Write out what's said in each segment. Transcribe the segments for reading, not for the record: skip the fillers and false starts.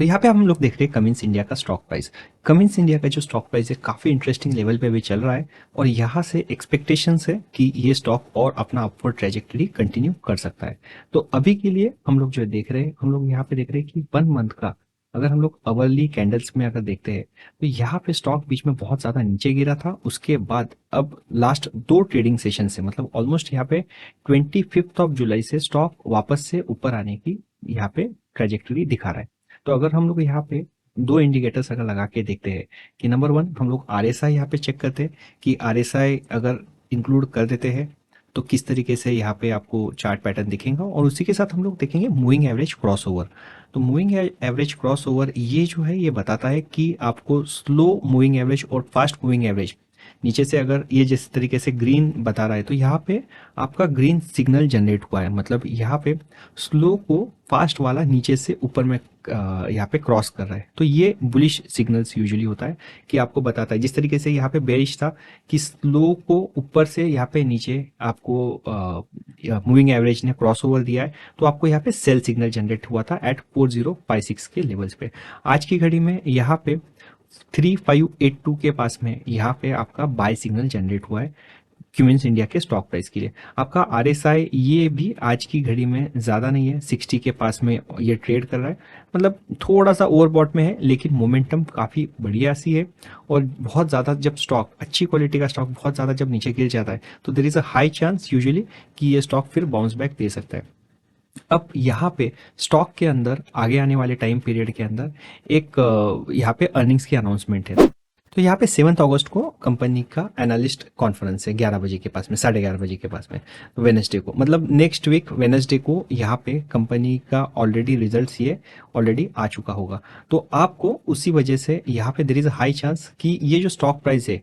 तो यहाँ पे हम लोग देख रहे हैं कमिंस इंडिया का स्टॉक प्राइस। कमिंस इंडिया का जो स्टॉक प्राइस है काफ़ी इंटरेस्टिंग लेवल पे भी चल रहा है और यहाँ से एक्सपेक्टेशंस है कि ये स्टॉक और अपना अपवर्ड ट्रेजेक्टरी कंटिन्यू कर सकता है। तो अभी के लिए हम लोग जो देख रहे हैं, हम लोग यहाँ पे देख रहे हैं कि 1 मंथ का अगर हम लोग अवर्ली कैंडल्स में अगर देखते हैं तो यहाँ पे स्टॉक बीच में बहुत ज़्यादा नीचे गिरा था। उसके बाद अब लास्ट 2 ट्रेडिंग सेशन से मतलब ऑलमोस्ट यहाँ पे 25 जुलाई से स्टॉक वापस से ऊपर आने की यहाँ पे ट्रेजेक्टरी दिखा रहा है। तो अगर हम लोग यहाँ पे 2 इंडिकेटर्स अगर लगा के देखते हैं कि नंबर 1 हम लोग आरएसआई यहाँ पे चेक करते हैं कि आरएसआई अगर इंक्लूड कर देते हैं तो किस तरीके से यहाँ पे आपको चार्ट पैटर्न दिखेगा, और उसी के साथ हम लोग देखेंगे मूविंग एवरेज क्रॉसओवर। तो मूविंग एवरेज क्रॉसओवर ये जो है ये बताता है कि आपको स्लो मूविंग एवरेज और फास्ट मूविंग एवरेज नीचे से अगर ये जिस तरीके से ग्रीन बता रहा है तो यहाँ पे आपका ग्रीन सिग्नल जनरेट हुआ है, मतलब यहाँ पे स्लो को फास्ट वाला नीचे से ऊपर में यहाँ पे क्रॉस कर रहा है। तो ये बुलिश सिग्नल्स यूजुअली होता है कि आपको बताता है, जिस तरीके से यहाँ पे बेरिश था कि स्लो को ऊपर से यहाँ पे नीचे आपको मूविंग एवरेज ने क्रॉस ओवर दिया है तो आपको यहाँ पे सेल सिग्नल जनरेट हुआ था एट 4056 के लेवल्स पे। आज की घड़ी में यहाँ पे 3582 के पास में यहाँ पे आपका बाय सिग्नल जनरेट हुआ है क्यूमिंस इंडिया के स्टॉक प्राइस के लिए। आपका आरएसआई ये भी आज की घड़ी में ज़्यादा नहीं है, 60 के पास में ये ट्रेड कर रहा है, मतलब थोड़ा सा ओवरबॉट में है लेकिन मोमेंटम काफ़ी बढ़िया सी है। और बहुत ज़्यादा जब स्टॉक अच्छी क्वालिटी का स्टॉक बहुत ज़्यादा जब नीचे गिर जाता है तो there is a high chance usually कि ये स्टॉक फिर बाउंस बैक दे सकता है। अब यहाँ पे स्टॉक के अंदर आगे आने वाले टाइम पीरियड के अंदर एक यहाँ पे अर्निंग्स की अनाउंसमेंट है। तो यहाँ पे 7 अगस्त को कंपनी का एनालिस्ट कॉन्फ्रेंस है 11 बजे के पास में, 11:30 बजे के पास में, वेनसडे को, मतलब नेक्स्ट वीक वेनसडे को यहाँ पे कंपनी का ऑलरेडी रिजल्ट्स ये ऑलरेडी आ चुका होगा। तो आपको उसी वजह से यहाँ पे there is a high chance कि ये जो स्टॉक प्राइस है,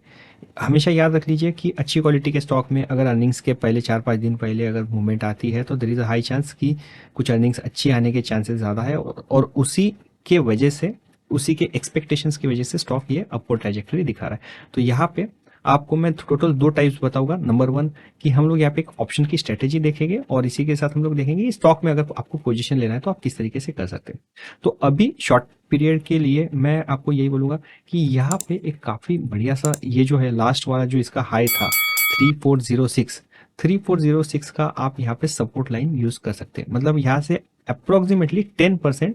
हमेशा याद रख लीजिए कि अच्छी क्वालिटी के स्टॉक में अगर अर्निंग्स के पहले 4-5 दिन पहले अगर मूवमेंट आती है तो there is a high chance कि कुछ अर्निंग्स अच्छी आने के चांसेस ज़्यादा है और उसी के वजह से, उसी के एक्सपेक्टेशंस की वजह से स्टॉक ये अपवर्ड ट्रैजेक्टरी दिखा रहा है। तो यहाँ पे आपको मैं टोटल 2 टाइप्स बताऊंगा। नंबर 1 कि हम लोग यहाँ पे एक ऑप्शन की स्ट्रेटेजी देखेंगे और इसी के साथ हम लोग देखेंगे स्टॉक में अगर आपको पोजीशन लेना है तो आप किस तरीके से कर सकते हैं। तो अभी शॉर्ट पीरियड के लिए मैं आपको यही बोलूंगा कि यहाँ पे एक काफी बढ़िया सा ये जो है लास्ट वाला जो इसका हाई था 3406 का आप यहाँ पे सपोर्ट लाइन यूज कर सकते हैं। मतलब यहाँ से अप्रोक्सीमेटली 10%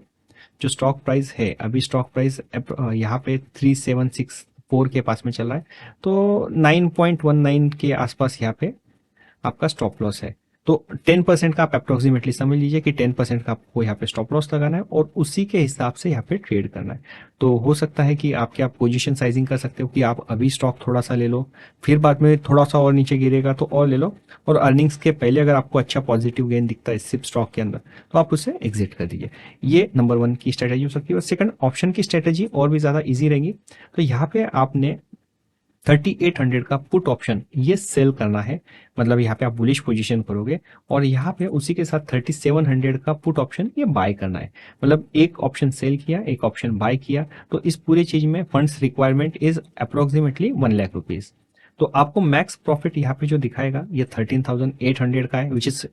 जो स्टॉक प्राइस है, अभी स्टॉक प्राइस यहाँ पे 3764 के पास में चल रहा है, तो 9.19 के आसपास यहाँ पे आपका स्टॉप लॉस है। तो 10% का आप अप्रोक्सीमेटली समझ लीजिए कि 10% का आपको यहाँ पे स्टॉप लॉस लगाना है और उसी के हिसाब से यहाँ पे ट्रेड करना है। तो हो सकता है कि आपके आप पोजीशन साइजिंग कर सकते हो कि आप अभी स्टॉक थोड़ा सा ले लो, फिर बाद में थोड़ा सा और नीचे गिरेगा तो और ले लो, और अर्निंग्स के पहले अगर आपको अच्छा पॉजिटिव गेन दिखता है सिप स्टॉक के अंदर तो आप उसे एग्जिट कर दीजिए। ये नंबर 1 की स्ट्रेटेजी हो सकती है। और सेकंड ऑप्शन की स्ट्रेटेजी और भी ज़्यादा ईजी रहेगी। तो यहाँ पे आपने 3800 का पुट ऑप्शन ये सेल करना है, मतलब यहाँ पे आप बुलिश पोजीशन करोगे और यहाँ पे उसी के साथ 3700 का पुट ऑप्शन ये बाय करना है। मतलब एक ऑप्शन सेल किया, एक ऑप्शन बाय किया, तो इस पूरी चीज में funds requirement is approximately 1 lakh rupees. तो आपको मैक्स प्रॉफिट यहाँ पे जो दिखाएगा ये 13,800 का है विच इज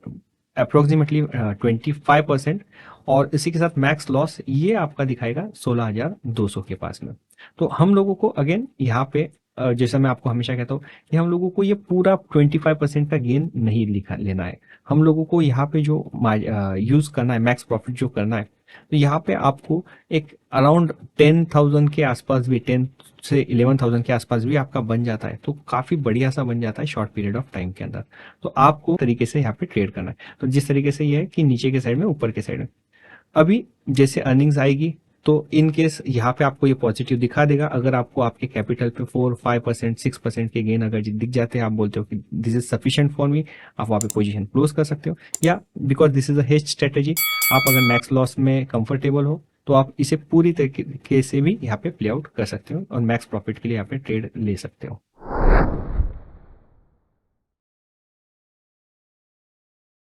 अप्रोक्सीमेटली 25%, और इसी के साथ मैक्स लॉस ये आपका दिखाएगा 16,200 के पास में। तो हम लोगों को अगेन यहाँ पे जैसा मैं आपको हमेशा कहता हूँ कि हम लोगों को ये पूरा 25% का गेन नहीं लेना है। हम लोगों को यहाँ पे जो यूज करना है, मैक्स प्रॉफिट जो करना है, तो यहाँ पे आपको एक अराउंड 10,000 के आसपास भी, 10 से 11,000 के आसपास भी आपका बन जाता है, तो काफी बढ़िया सा बन जाता है शॉर्ट पीरियड ऑफ टाइम के अंदर। तो आपको तरीके से यहाँ पे ट्रेड करना है। तो जिस तरीके से ये है कि नीचे के साइड में, ऊपर के साइड में, अभी जैसे अर्निंग्स आएगी तो इन केस यहाँ पे आपको ये पॉजिटिव दिखा देगा। अगर आपको आपके कैपिटल पे 4-5% 6% के गेन अगर दिख जाते हैं, आप बोलते हो कि this is sufficient for me, आप वहाँ पे पोजीशन क्लोज कर सकते हो। या because this is a hedge strategy, आप अगर मैक्स लॉस में कंफर्टेबल हो तो आप इसे पूरी तरीके से भी यहाँ पे प्ले आउट कर सकते हो और मैक्स प्रॉफिट के लिए यहाँ पे ट्रेड ले सकते हो।